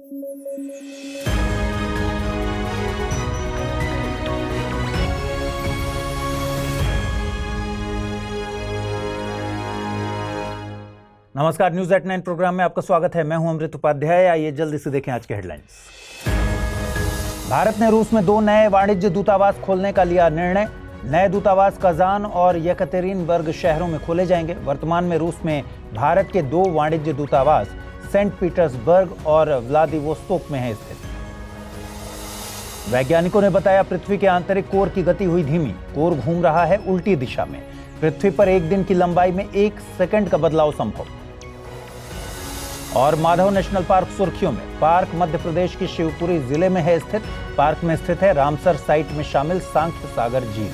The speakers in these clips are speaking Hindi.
नमस्कार, न्यूज एट 9 प्रोग्राम में आपका स्वागत है। मैं हूं अमृत उपाध्याय। आइए जल्दी से देखें आज के हेडलाइंस। भारत ने रूस में 2 नए वाणिज्य दूतावास खोलने का लिया निर्णय। नए दूतावास कजान और येकतेरिनबर्ग शहरों में खोले जाएंगे। वर्तमान में रूस में भारत के 2 वाणिज्य दूतावास सेंट पीटर्सबर्ग और व्लादिवोस्तोक में हैं स्थित। वैज्ञानिकों ने बताया पृथ्वी के आंतरिक कोर की गति हुई धीमी। कोर घूम रहा है उल्टी दिशा में। पृथ्वी पर एक दिन की लंबाई में 1 सेकंड का बदलाव संभव। और माधव नेशनल पार्क सुर्खियों में। पार्क मध्य प्रदेश के शिवपुरी जिले में है स्थित। पार्क में स्थित है रामसर साइट में शामिल सांख्य सागर झील।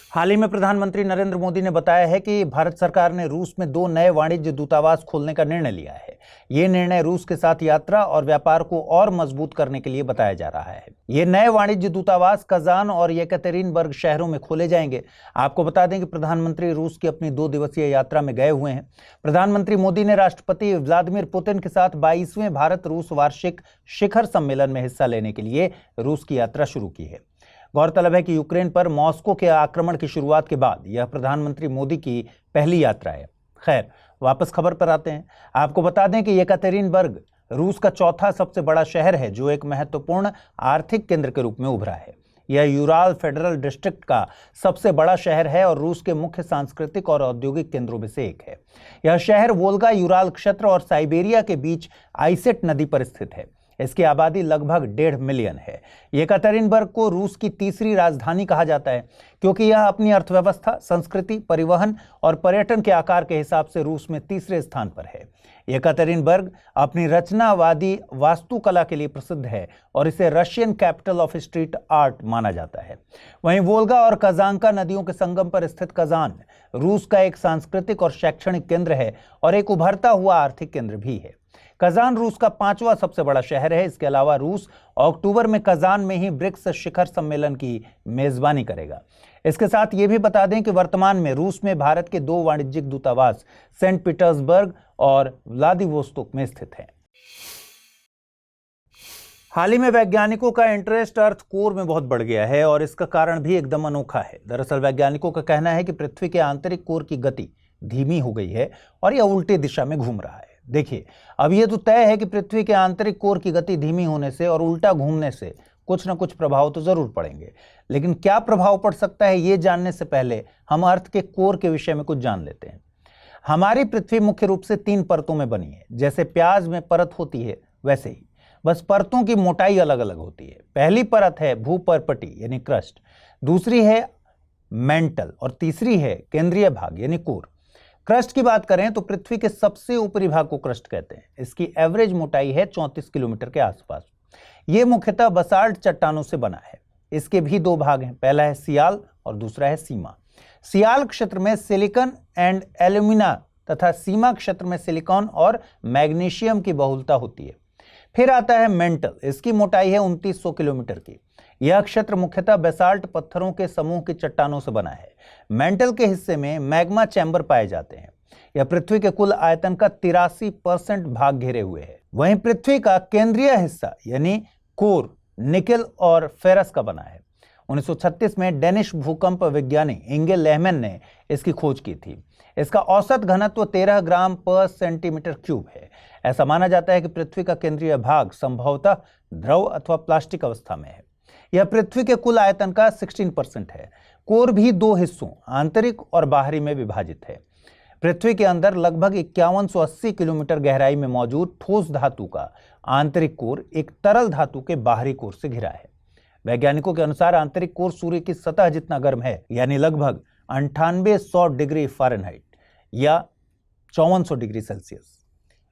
हाल ही में प्रधानमंत्री नरेंद्र मोदी ने बताया है कि भारत सरकार ने रूस में 2 नए वाणिज्य दूतावास खोलने का निर्णय लिया है। ये निर्णय रूस के साथ यात्रा और व्यापार को और मजबूत करने के लिए बताया जा रहा है। ये नए वाणिज्य दूतावास कजान और येकतेरिनबर्ग शहरों में खोले जाएंगे। आपको बता दें कि प्रधानमंत्री रूस की अपनी 2 दिवसीय यात्रा में गए हुए हैं। प्रधानमंत्री मोदी ने राष्ट्रपति व्लादिमीर पुतिन के साथ 22वें भारत रूस वार्षिक शिखर सम्मेलन में हिस्सा लेने के लिए रूस की यात्रा शुरू की है। गौरतलब है कि यूक्रेन पर मॉस्को के आक्रमण की शुरुआत के बाद यह प्रधानमंत्री मोदी की पहली यात्रा है। खैर, वापस खबर पर आते हैं। आपको बता दें कि येकतेरिनबर्ग रूस का 4था सबसे बड़ा शहर है, जो एक महत्वपूर्ण आर्थिक केंद्र के रूप में उभरा है। यह यूराल फेडरल डिस्ट्रिक्ट का सबसे बड़ा शहर है और रूस के मुख्य सांस्कृतिक और औद्योगिक केंद्रों में से एक है। यह शहर वोल्गा यूराल क्षेत्र और साइबेरिया के बीच आइसेट नदी पर स्थित है। इसकी आबादी लगभग 1.5 मिलियन है। येकतेरिनबर्ग को रूस की तीसरी राजधानी कहा जाता है, क्योंकि यह अपनी अर्थव्यवस्था, संस्कृति, परिवहन और पर्यटन के आकार के हिसाब से रूस में तीसरे स्थान पर है। येकतेरिनबर्ग अपनी रचनावादी वास्तुकला के लिए प्रसिद्ध है और इसे Russian capital of street art माना जाता है। वहीं वोल्गा और कजांका नदियों के संगम पर स्थित कजान रूस का एक सांस्कृतिक और शैक्षणिक केंद्र है और एक उभरता हुआ आर्थिक केंद्र भी है। कजान रूस का 5वां सबसे बड़ा शहर है। इसके अलावा रूस अक्टूबर में कजान में ही ब्रिक्स शिखर सम्मेलन की मेजबानी करेगा। इसके साथ ये भी बता दें कि वर्तमान में रूस में भारत के 2 वाणिज्यिक दूतावास सेंट पीटर्सबर्ग और व्लादिवोस्तोक में स्थित हैं। हाल ही में वैज्ञानिकों का इंटरेस्ट अर्थ कोर में बहुत बढ़ गया है और इसका कारण भी एकदम अनोखा है। दरअसल वैज्ञानिकों का कहना है कि पृथ्वी के आंतरिक कोर की गति धीमी हो गई है और यह उल्टी दिशा में घूम रहा है। देखिए, अब यह तो तय है कि पृथ्वी के आंतरिक कोर की गति धीमी होने से और उल्टा घूमने से कुछ न कुछ प्रभाव तो जरूर पड़ेंगे, लेकिन क्या प्रभाव पड़ सकता है ये जानने से पहले हम अर्थ के कोर के विषय में कुछ जान लेते हैं। हमारी पृथ्वी मुख्य रूप से 3 परतों में बनी है। जैसे प्याज में परत होती है वैसे ही, बस परतों की मोटाई अलग अलग होती है। पहली परत है भूपर्पटी यानी क्रस्ट, दूसरी है मेंटल और तीसरी है केंद्रीय भाग यानी कोर। क्रस्ट की बात करें तो पृथ्वी के सबसे ऊपरी भाग को क्रस्ट कहते हैं। इसकी एवरेज मोटाई है 34 किलोमीटर के आसपास। यह मुख्यतः बसाल्ट चट्टानों से बना है। इसके भी 2 भाग हैं, पहला है सियाल और दूसरा है सीमा। सियाल क्षेत्र में सिलिकॉन एंड एल्यूमिना तथा सीमा क्षेत्र में सिलिकॉन और मैग्नीशियम की बहुलता होती है। फिर आता है मेंटल। इसकी मोटाई है 2900 किलोमीटर की। यह क्षेत्र मुख्यतः बेसाल्ट पत्थरों के समूह की चट्टानों से बना है। मेंटल के हिस्से में मैग्मा चैम्बर पाए जाते हैं। यह पृथ्वी के कुल आयतन का 83% भाग घेरे हुए है। वहीं पृथ्वी का केंद्रीय हिस्सा यानी कोर निकेल और फेरस का बना है। 1936 में डेनिश भूकंप विज्ञानी इंगे लेहमैन ने इसकी खोज की थी। इसका औसत घनत्व 13 ग्राम पर सेंटीमीटर क्यूब है। ऐसा माना जाता है कि पृथ्वी का केंद्रीय भाग संभवतः द्रव अथवा प्लास्टिक अवस्था में है। यह पृथ्वी के कुल आयतन का 16% है। कोर भी 2 हिस्सों आंतरिक और बाहरी में विभाजित है। पृथ्वी के अंदर लगभग 5180 किलोमीटर गहराई में मौजूद ठोस धातु का आंतरिक कोर एक तरल धातु के बाहरी कोर से घिरा है। वैज्ञानिकों के अनुसार आंतरिक कोर सूर्य की सतह जितना गर्म है, यानी लगभग 9800 डिग्री फ़ारेनहाइट या 5400 डिग्री सेल्सियस।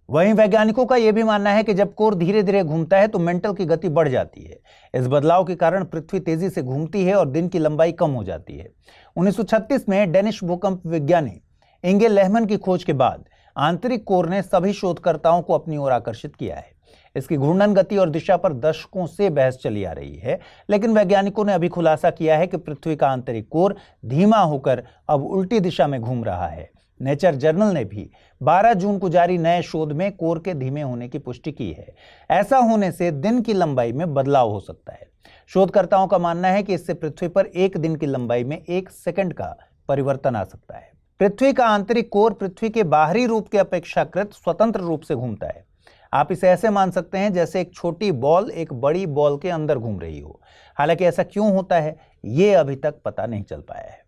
वहीं वैज्ञानिकों का यह भी मानना है कि जब कोर धीरे धीरे घूमता है तो मेंटल की गति बढ़ जाती है। इस बदलाव के कारण पृथ्वी तेजी से घूमती है और दिन की लंबाई कम हो जाती है। 1936 में डेनिश भूकंप विज्ञानी इंगे लेहमैन की खोज के बाद आंतरिक कोर ने सभी शोधकर्ताओं को अपनी ओर आकर्षित किया है। इसकी घूर्णन गति और दिशा पर दशकों से बहस चली आ रही है, लेकिन वैज्ञानिकों ने अभी खुलासा किया है कि पृथ्वी का आंतरिक कोर धीमा होकर अब उल्टी दिशा में घूम रहा है। नेचर जर्नल ने भी 12 जून को जारी नए शोध में कोर के धीमे होने की पुष्टि की है। ऐसा होने से दिन की लंबाई में बदलाव हो सकता है। शोधकर्ताओं का मानना है कि इससे पृथ्वी पर एक दिन की लंबाई में 1 सेकंड का परिवर्तन आ सकता है। पृथ्वी का आंतरिक कोर पृथ्वी के बाहरी रूप के अपेक्षाकृत स्वतंत्र रूप से घूमता है। आप इसे ऐसे मान सकते हैं जैसे एक छोटी बॉल एक बड़ी बॉल के अंदर घूम रही हो। हालांकि ऐसा क्यों होता है, ये अभी तक पता नहीं चल पाया है।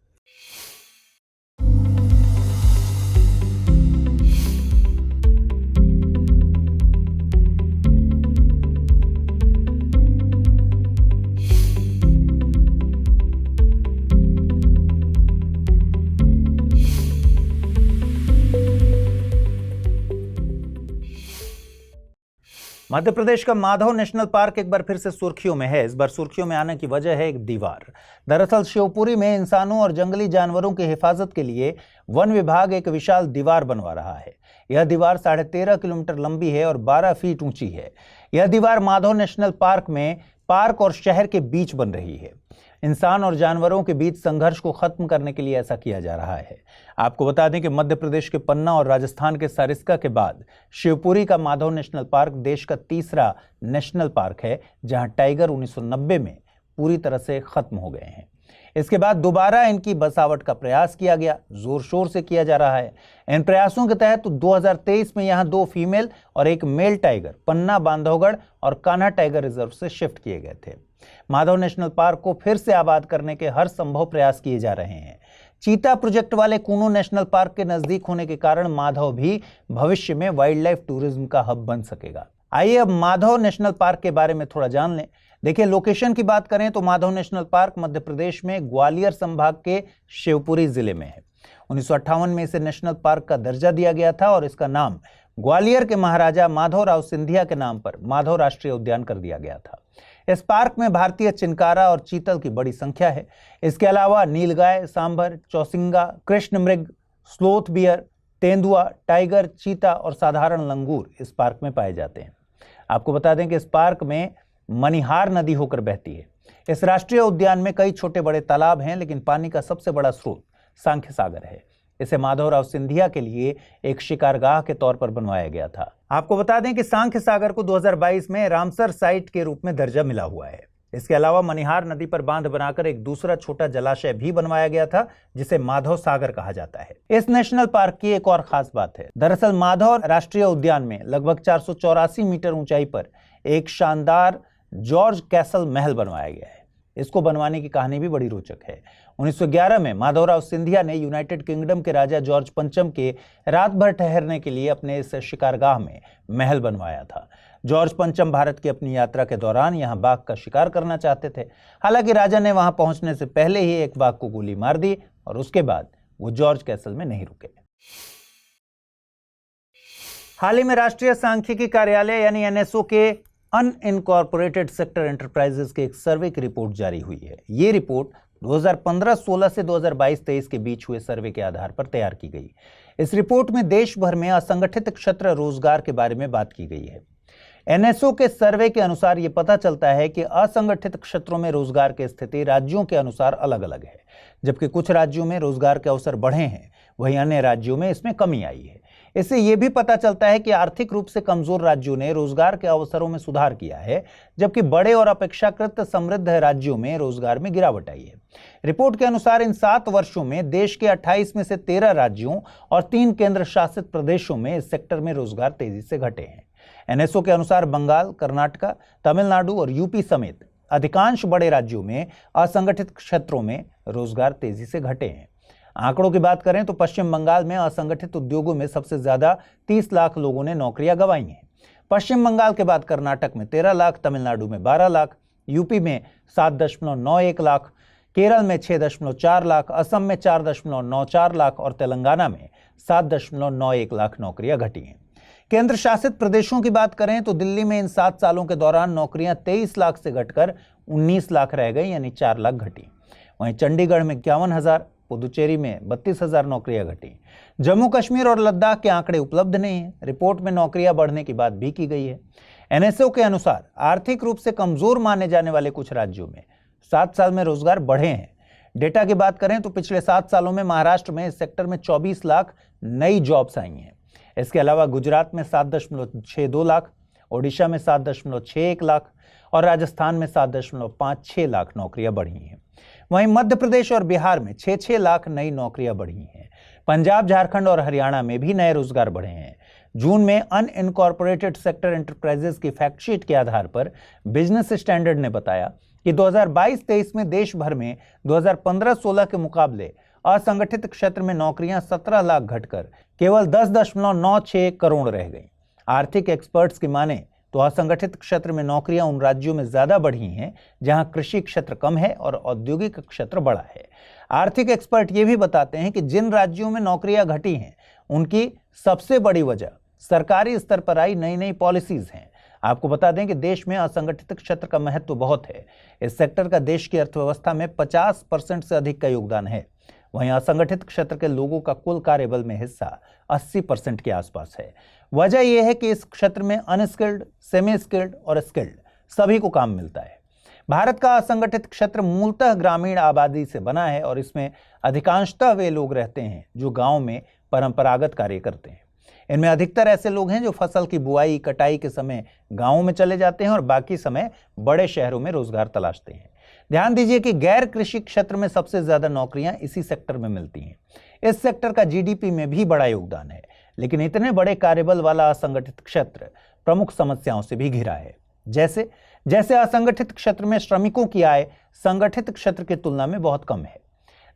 मध्य प्रदेश का माधव नेशनल पार्क एक बार फिर से सुर्खियों में है। इस बार सुर्खियों में आने की वजह है एक दीवार। दरअसल शिवपुरी में इंसानों और जंगली जानवरों की हिफाजत के लिए वन विभाग एक विशाल दीवार बनवा रहा है। यह दीवार 13.5 किलोमीटर लंबी है और 12 फीट ऊंची है। यह दीवार माधव नेशनल पार्क में पार्क और शहर के बीच बन रही है। इंसान और जानवरों के बीच संघर्ष को खत्म करने के लिए ऐसा किया जा रहा है। आपको बता दें कि मध्य प्रदेश के पन्ना और राजस्थान के सरिस्का के बाद शिवपुरी का माधव नेशनल पार्क देश का तीसरा नेशनल पार्क है, जहां टाइगर 1990 में पूरी तरह से खत्म हो गए हैं। इसके बाद दोबारा इनकी बसावट का प्रयास किया गया, जोर शोर से किया जा रहा है। इन प्रयासों के तहत 2023 में यहां 2 फीमेल और 1 मेल टाइगर पन्ना, बांधवगढ़ और कान्हा टाइगर रिजर्व से शिफ्ट किए गए थे। माधव नेशनल पार्क को फिर से आबाद करने के हर संभव प्रयास किए जा रहे हैं। चीता प्रोजेक्ट वाले कूनो नेशनल पार्क के नजदीक होने के कारण माधव भी भविष्य में वाइल्ड लाइफ टूरिज्म का हब बन सकेगा। आइए अब माधव नेशनल पार्क के बारे में थोड़ा जान लें। देखिए, लोकेशन की बात करें तो माधव नेशनल पार्क मध्य प्रदेश में ग्वालियर संभाग के शिवपुरी जिले में है। 1958 में इसे नेशनल पार्क का दर्जा दिया गया था और इसका नाम ग्वालियर के महाराजा माधवराव सिंधिया के नाम पर माधव राष्ट्रीय उद्यान कर दिया गया था। इस पार्क में भारतीय चिनकारा और चीतल की बड़ी संख्या है। इसके अलावा नीलगाय, सांभर, चौसिंगा, कृष्ण मृग, स्लोथ बियर, तेंदुआ, टाइगर, चीता और साधारण लंगूर इस पार्क में पाए जाते हैं। आपको बता दें कि इस पार्क में मनिहार नदी होकर बहती है। इस राष्ट्रीय उद्यान में कई छोटे बड़े तालाब हैं, लेकिन पानी का सबसे बड़ा स्रोत सांख्य सागर है। इसे माधवराव सिंधिया के लिए एक शिकारगाह के तौर पर बनवाया गया था। आपको बता दें कि सांख्य सागर को 2022 में रामसर साइट के रूप में दर्जा मिला हुआ है। इसके अलावा मनिहार नदी पर बांध बनाकर एक दूसरा छोटा जलाशय भी बनवाया गया था, जिसे माधव सागर कहा जाता है। इस नेशनल पार्क की एक और खास बात है। दरअसल माधव राष्ट्रीय उद्यान में लगभग 484 मीटर ऊंचाई पर एक शानदार जॉर्ज कैसल महल बनवाया गया है। इसको बनवाने की कहानी भी बड़ी रोचक है। 1911 में माधवराव सिंधिया ने यूनाइटेड किंगडम के राजा जॉर्ज पंचम के रात भर ठहरने के लिए अपने इस शिकारगाह में महल बनवाया था। जॉर्ज पंचम भारत की अपनी यात्रा के दौरान यहां बाघ का शिकार करना चाहते थे। हालांकि राजा ने वहां पहुंचने से पहले ही एक बाघ को गोली मार दी और उसके बाद वो जॉर्ज कैसल में नहीं रुके। हाल ही में राष्ट्रीय सांख्यिकी कार्यालय यानी एनएसओ के अनइनकॉर्पोरेटेड सेक्टर एंटरप्राइजेस की एक सर्वे की रिपोर्ट जारी हुई है। ये रिपोर्ट 2015-16 से 2022-23 के बीच हुए सर्वे के आधार पर तैयार की गई। इस रिपोर्ट में देश भर में असंगठित क्षेत्र रोजगार के बारे में बात की गई है। एनएसओ के सर्वे के अनुसार ये पता चलता है कि असंगठित क्षेत्रों में रोजगार की स्थिति राज्यों के अनुसार अलग अलग है। जबकि कुछ राज्यों में रोजगार के अवसर बढ़े हैं, वहीं अन्य राज्यों में इसमें कमी आई है। इससे यह भी पता चलता है कि आर्थिक रूप से कमजोर राज्यों ने रोजगार के अवसरों में सुधार किया है, जबकि बड़े और अपेक्षाकृत समृद्ध राज्यों में रोजगार में गिरावट आई है। रिपोर्ट के अनुसार इन 7 वर्षों में देश के 28 में से 13 राज्यों और 3 केंद्र शासित प्रदेशों में इस सेक्टर में रोजगार तेजी से घटे हैं। एनएसओ के अनुसार बंगाल, कर्नाटक, तमिलनाडु और यूपी समेत अधिकांश बड़े राज्यों में असंगठित क्षेत्रों में रोजगार तेजी से घटे हैं। आंकड़ों की बात करें तो पश्चिम बंगाल में असंगठित उद्योगों में सबसे ज्यादा 30 लाख लोगों ने नौकरियां गंवाई हैं। पश्चिम बंगाल के बाद कर्नाटक में 13 लाख, तमिलनाडु में 12 लाख, यूपी में 7.91 लाख, केरल में 6.4 लाख, असम में 4.94 लाख और तेलंगाना में 7.91 लाख नौकरियां घटी हैं। केंद्र शासित प्रदेशों की बात करें तो दिल्ली में इन 7 सालों के दौरान नौकरियां 23 लाख से घटकर 19 लाख रह गई, यानी 4 लाख घटी। वहीं चंडीगढ़ में 51,000, पुदुचेरी में 32,000 नौकरियां घटी। जम्मू कश्मीर और लद्दाख के आंकड़े उपलब्ध नहीं है। रिपोर्ट में नौकरियां बढ़ने की बात भी की गई है। एनएसओ के अनुसार आर्थिक रूप से कमजोर माने जाने वाले कुछ राज्यों में 7 साल में रोजगार बढ़े हैं। डेटा की बात करें तो पिछले 7 सालों में महाराष्ट्र में इस सेक्टर में 24 लाख नई जॉब्स आई हैं। इसके अलावा गुजरात में 7.62 लाख, ओडिशा में 7.61 लाख और राजस्थान में 7.56 लाख नौकरियां बढ़ी हैं। वहीं मध्य प्रदेश और बिहार में 6-6 लाख नई नौकरियां बढ़ी हैं। पंजाब, झारखंड और हरियाणा में भी नए रोजगार बढ़े हैं। जून में अनइनकॉर्पोरेटेड सेक्टर एंटरप्राइजेस की फैक्टशीट के आधार पर बिजनेस स्टैंडर्ड ने बताया कि 2022-23 में देश भर में 2015-16 के मुकाबले असंगठित क्षेत्र में नौकरियां 17 लाख घटकर केवल 10.96 करोड़ रह गई। आर्थिक एक्सपर्ट्स की माने तो असंगठित क्षेत्र में नौकरियां उन राज्यों में ज्यादा बढ़ी हैं जहां कृषि क्षेत्र कम है और औद्योगिक क्षेत्र बड़ा है। आर्थिक एक्सपर्ट ये भी बताते हैं कि जिन राज्यों में नौकरियां घटी हैं उनकी सबसे बड़ी वजह सरकारी स्तर पर आई नई नई पॉलिसीज हैं। आपको बता दें कि देश में असंगठित क्षेत्र का महत्व बहुत है। इस सेक्टर का देश की अर्थव्यवस्था में 50% से अधिक का योगदान है। वहीं असंगठित क्षेत्र के लोगों का कुल कार्यबल में हिस्सा 80% के आसपास है। वजह यह है कि इस क्षेत्र में अनस्किल्ड, सेमी स्किल्ड और स्किल्ड सभी को काम मिलता है। भारत का असंगठित क्षेत्र मूलतः ग्रामीण आबादी से बना है और इसमें अधिकांशतः वे लोग रहते हैं जो गांव में परंपरागत कार्य करते हैं। इनमें अधिकतर ऐसे लोग हैं जो फसल की बुआई, कटाई के समय गांवों में चले जाते हैं और बाकी समय बड़े शहरों में रोजगार तलाशते हैं। ध्यान दीजिए कि गैर कृषि क्षेत्र में सबसे ज्यादा नौकरियां इसी सेक्टर में मिलती हैं। इस सेक्टर का जीडीपी में भी बड़ा योगदान है, लेकिन इतने बड़े कार्यबल वाला असंगठित क्षेत्र प्रमुख समस्याओं से भी घिरा है। जैसे असंगठित क्षेत्र में श्रमिकों की आय संगठित क्षेत्र की तुलना में बहुत कम है।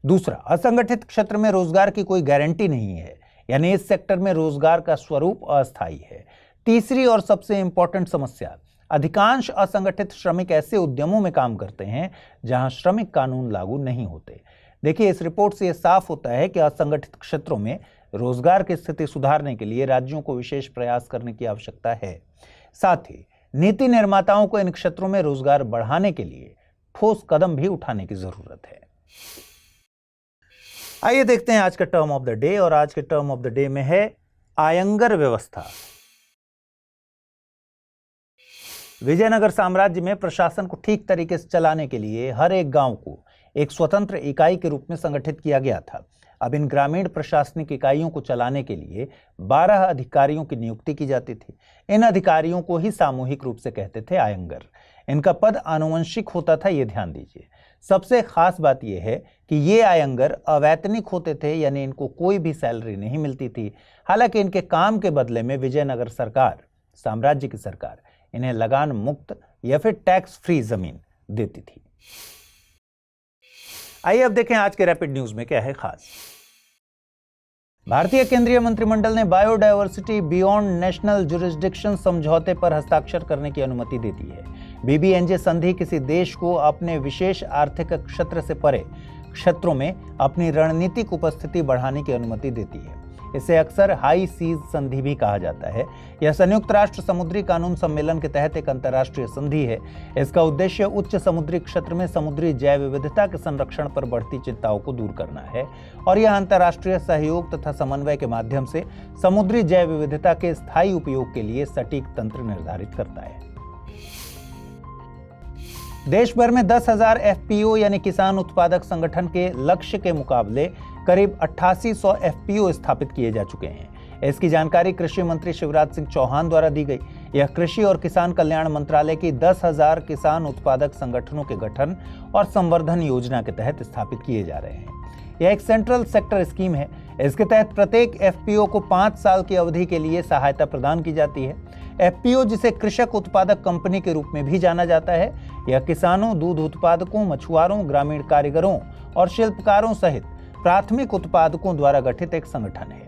दूसरा, असंगठित क्षेत्र में रोजगार की कोई गारंटी नहीं है, यानी इस सेक्टर में रोजगार का स्वरूप अस्थायी है। तीसरी और सबसे इंपॉर्टेंट समस्या, अधिकांश असंगठित श्रमिक ऐसे उद्यमों में काम करते हैं जहां श्रमिक कानून लागू नहीं होते। देखिए, इस रिपोर्ट से यह साफ होता है कि असंगठित क्षेत्रों में रोजगार की स्थिति सुधारने के लिए राज्यों को विशेष प्रयास करने की आवश्यकता है। साथ ही नीति निर्माताओं को इन क्षेत्रों में रोजगार बढ़ाने के लिए ठोस कदम भी उठाने की जरूरत है। आइए देखते हैं आज का टर्म ऑफ द डे, और आज के टर्म ऑफ द डे में है आयंगर व्यवस्था। विजयनगर साम्राज्य में प्रशासन को ठीक तरीके से चलाने के लिए हर एक गांव को एक स्वतंत्र इकाई के रूप में संगठित किया गया था। अब इन ग्रामीण प्रशासनिक इकाइयों को चलाने के लिए 12 अधिकारियों की नियुक्ति की जाती थी। इन अधिकारियों को ही सामूहिक रूप से कहते थे आयंगर। इनका पद आनुवंशिक होता था, ये ध्यान दीजिए। सबसे खास बात यह है कि ये आयंगर अवैतनिक होते थे, यानी इनको कोई भी सैलरी नहीं मिलती थी। हालांकि इनके काम के बदले में विजयनगर सरकार, साम्राज्य की सरकार, इन्हें लगान मुक्त या फिर टैक्स फ्री जमीन देती थी। आइए अब देखें आज के रैपिड न्यूज में क्या है खास। भारतीय केंद्रीय मंत्रिमंडल ने बायोडायवर्सिटी बियॉन्ड नेशनल जुरिस्डिक्शन समझौते पर हस्ताक्षर करने की अनुमति दे दी है। बीबीएनजे संधि किसी देश को अपने विशेष आर्थिक क्षेत्र से परे क्षेत्रों में अपनी रणनीतिक उपस्थिति बढ़ाने की अनुमति देती है। इसे अक्सर हाई सीज संधि भी कहा जाता है। यह संयुक्त राष्ट्र समुद्री कानून सम्मेलन के तहत एक अंतर्राष्ट्रीय संधि है। इसका उद्देश्य उच्च समुद्री क्षेत्र में समुद्री जैव विविधता के संरक्षण पर बढ़ती चिंताओं को दूर करना है, और यह अंतर्राष्ट्रीय सहयोग तथा समन्वय के माध्यम से समुद्री जैव विविधता के स्थायी उपयोग के लिए सटीक तंत्र निर्धारित करता है। देश भर में 10,000 एफपीओ यानी किसान उत्पादक संगठन के लक्ष्य के मुकाबले करीब 8800 एफपीओ स्थापित किए जा चुके हैं। इसकी जानकारी कृषि मंत्री शिवराज सिंह चौहान द्वारा दी गई। यह कृषि और किसान कल्याण मंत्रालय की 10,000 किसान उत्पादक संगठनों के गठन और संवर्धन योजना के तहत स्थापित किए जा रहे हैं। यह एक सेंट्रल सेक्टर स्कीम है। इसके तहत प्रत्येक एफपीओ को 5 साल की अवधि के लिए सहायता प्रदान की जाती है। एफपीओ, जिसे कृषक उत्पादक कंपनी के रूप में भी जाना जाता है, यह किसानों, दूध उत्पादकों, मछुआरों, ग्रामीण कारीगरों और शिल्पकारों सहित प्राथमिक उत्पादकों द्वारा गठित एक संगठन है।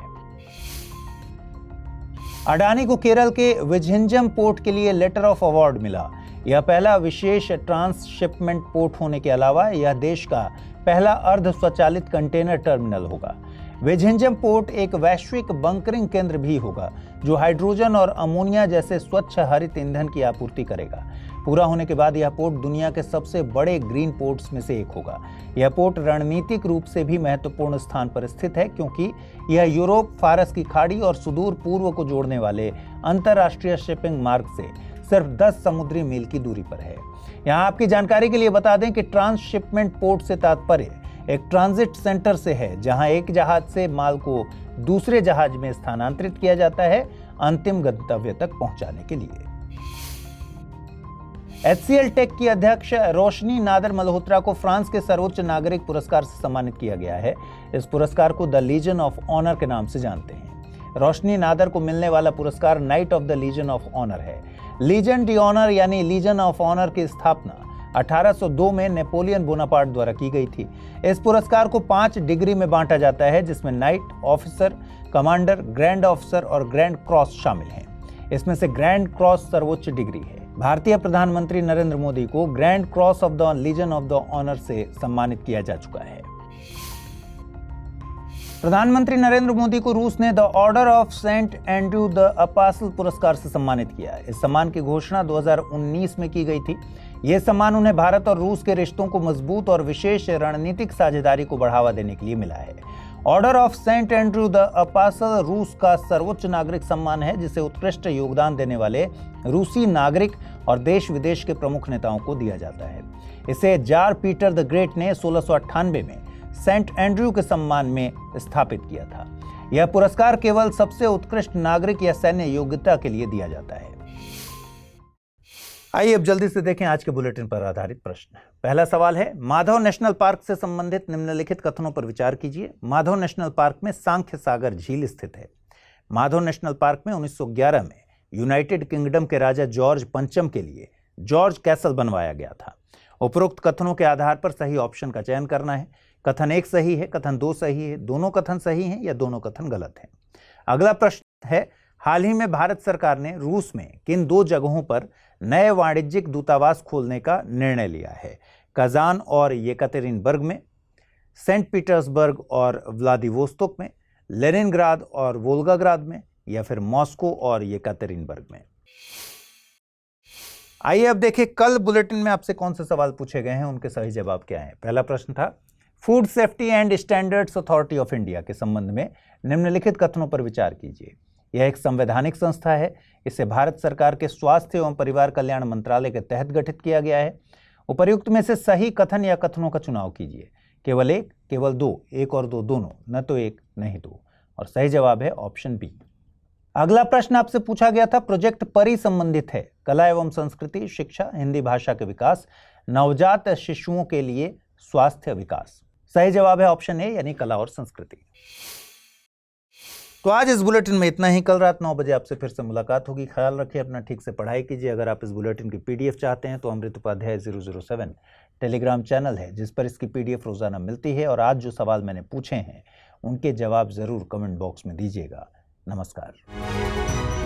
अडानी को केरल के विझिंजम पोर्ट के लिए लेटर ऑफ अवार्ड मिला। यह पहला विशेष ट्रांसशिपमेंट पोर्ट होने के अलावा यह देश का पहला अर्ध स्वचालित कंटेनर टर्मिनल होगा। विझिंजम पोर्ट एक वैश्विक बंकरिंग केंद्र भी होगा, जो हाइड्रोजन और अमोनिया जैसे स्वच्छ हरित ईंधन की आपूर्ति करेगा। पूरा होने के बाद यह पोर्ट दुनिया के सबसे बड़े ग्रीन पोर्ट्स में से एक होगा। यह पोर्ट रणनीतिक रूप से भी महत्वपूर्ण स्थान पर स्थित है, क्योंकि यह यूरोप, फारस की खाड़ी और सुदूर पूर्व को जोड़ने वाले अंतर्राष्ट्रीय शिपिंग मार्ग से सिर्फ 10 समुद्री मील की दूरी पर है। यहाँ आपकी जानकारी के लिए बता दें कि ट्रांसशिपमेंट पोर्ट से तात्पर्य एक ट्रांजिट सेंटर से है, जहां एक जहाज से माल को दूसरे जहाज में स्थानांतरित किया जाता है अंतिम गंतव्य तक पहुंचाने के लिए। HCL टेक की अध्यक्ष रोशनी नादर मल्होत्रा को फ्रांस के सर्वोच्च नागरिक पुरस्कार से सम्मानित किया गया है। इस पुरस्कार को द लीजन ऑफ ऑनर के नाम से जानते हैं। रोशनी नादर को मिलने वाला पुरस्कार Knight of the Legion of Honour है। लीजन डी ऑनर यानी लीजन ऑफ ऑनर की स्थापना 1802 में नेपोलियन बोनापार्ट द्वारा की गई थी। इस पुरस्कार को 5 डिग्री में बांटा जाता है, जिसमें night, officer, commander, grand officer और ग्रैंड क्रॉस शामिल हैं। इसमें से ग्रैंड क्रॉस सर्वोच्च डिग्री है। भारतीय प्रधानमंत्री नरेंद्र मोदी को Grand Cross of the Legion of the Honour से सम्मानित किया जा चुका है। प्रधानमंत्री नरेंद्र मोदी को रूस ने the order of Saint Andrew the Apostle पुरस्कार से सम्मानित किया। इस सम्मान की घोषणा 2019 में की गई थी। यह सम्मान उन्हें भारत और रूस के रिश्तों को मजबूत और विशेष रणनीतिक साझेदारी को बढ़ावा देने के लिए मिला है। Order of Saint Andrew the Apostle रूस का सर्वोच्च नागरिक सम्मान है, जिसे उत्कृष्ट योगदान देने वाले रूसी नागरिक और देश विदेश के प्रमुख नेताओं को दिया जाता है। इसे जार पीटर द ग्रेट ने 1698 में सेंट एंड्रयू के सम्मान में स्थापित किया था। यह पुरस्कार केवल सबसे उत्कृष्ट नागरिक या सैन्य योग्यता के लिए दिया जाता है। आइए अब जल्दी से देखें आज के बुलेटिन पर आधारित प्रश्न। पहला सवाल है, माधव नेशनल पार्क से संबंधित निम्नलिखित कथनों पर विचार कीजिए। माधव नेशनल पार्क में सांख्य सागर झील स्थित है। माधव नेशनल पार्क में 1911 में यूनाइटेड किंगडम के राजा जॉर्ज पंचम के लिए जॉर्ज कैसल बनवाया गया था। उपरोक्त कथनों के आधार पर सही ऑप्शन का चयन करना है। कथन 1 सही है, कथन 2 सही है, दोनों कथन सही हैं या दोनों कथन गलत हैं। अगला प्रश्न है, हाल ही में भारत सरकार ने रूस में किन 2 जगहों पर नए वाणिज्यिक दूतावास खोलने का निर्णय लिया है? कजान और येकातेरिनबर्ग में, सेंट पीटर्सबर्ग और व्लादिवोस्तोक में, लेनिनग्राद और वोल्गाग्राद में, या फिर मॉस्को और येकातेरिनबर्ग में। आइए अब देखिए कल बुलेटिन में आपसे कौन से सवाल पूछे गए हैं, उनके सही जवाब क्या हैं। पहला प्रश्न था, food safety and standards authority of India के संबंध में निम्नलिखित कथनों पर विचार कीजिए। यह एक संवैधानिक संस्था है। इसे भारत सरकार के स्वास्थ्य एवं परिवार कल्याण मंत्रालय के तहत गठित किया गया है। उपर्युक्त में से सही कथन या कथनों का चुनाव कीजिए। केवल 1, केवल 2, 1 और 2 दोनों, न तो 1 नहीं 2। और सही जवाब है ऑप्शन बी। अगला प्रश्न आपसे पूछा गया था, प्रोजेक्ट परी संबंधित है कला एवं संस्कृति, शिक्षा, हिंदी भाषा के विकास, नवजात शिशुओं के लिए स्वास्थ्य विकास। सही जवाब है ऑप्शन ए यानी कला और संस्कृति। तो आज इस बुलेटिन में इतना ही। कल रात 9 बजे आपसे फिर से मुलाकात होगी। ख्याल रखिए अपना, ठीक से पढ़ाई कीजिए। अगर आप इस बुलेटिन की PDF चाहते हैं तो अमृत उपाध्याय 007 टेलीग्राम चैनल है, जिस पर इसकी PDF रोजाना मिलती है। और आज जो सवाल मैंने पूछे हैं उनके जवाब जरूर कमेंट बॉक्स में दीजिएगा। नमस्कार।